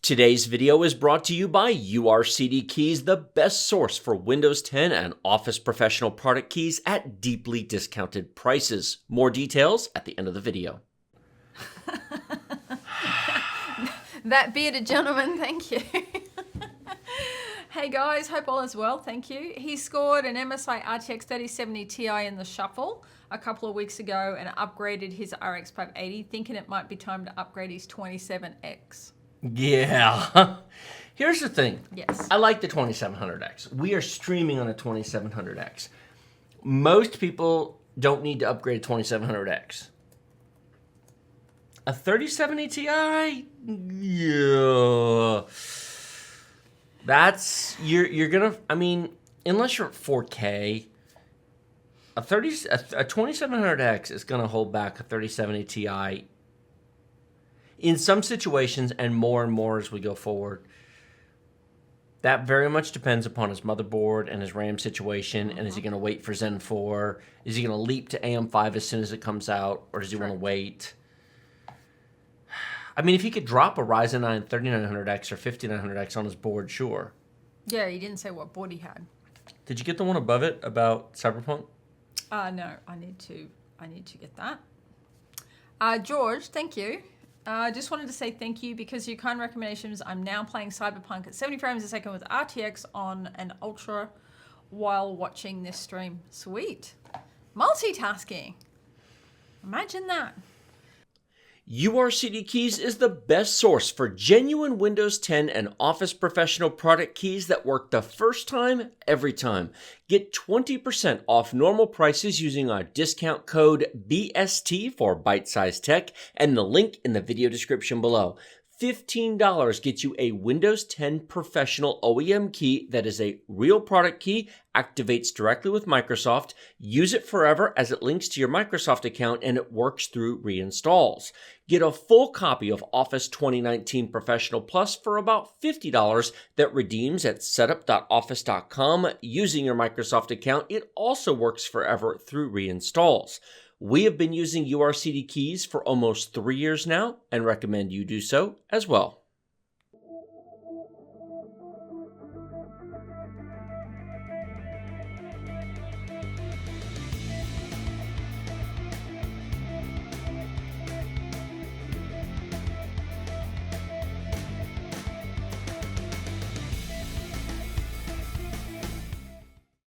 Today's video is brought to you by URCD Keys, the best source for Windows 10 and Office Professional product keys at deeply discounted prices. More details at the end of the video. That bearded gentleman, thank you. Hey guys, hope all is well, thank you. He scored an MSI RTX 3070 Ti in the shuffle a couple of weeks ago and upgraded his RX 580, thinking it might be time to upgrade his 27X. Yeah. Here's the thing. Yes. I like the 2700X. We are streaming on a 2700X. Most people don't need to upgrade a 2700X. A 3070 Ti? Yeah. That's, you're gonna, I mean, unless you're at 4K, a 2700X is gonna hold back a 3070 Ti in some situations, and more as we go forward. That very much depends upon his motherboard and his RAM situation, and is he gonna wait for Zen 4? Is he gonna leap to AM5 as soon as it comes out, or does he wanna wait? I mean, if he could drop a Ryzen 9 3900X or 5900X on his board, sure. Yeah, he didn't say what board he had. Did you get the one above it about Cyberpunk? No, I need to get that. George, thank you. I just wanted to say thank you because your kind recommendations. I'm now playing Cyberpunk at 70 frames a second with RTX on an Ultra while watching this stream. Sweet. Multitasking. Imagine that. URCD Keys is the best source for genuine Windows 10 and Office Professional product keys that work the first time, every time. Get 20% off normal prices using our discount code BST for Byte Size Tech and the link in the video description below. $15 gets you a Windows 10 Professional OEM key that is a real product key, activates directly with Microsoft, use it forever as it links to your Microsoft account and it works through reinstalls. Get a full copy of Office 2019 Professional Plus for about $50 that redeems at setup.office.com using your Microsoft account. It also works forever through reinstalls. We have been using URCD keys for almost 3 years now and recommend you do so as well.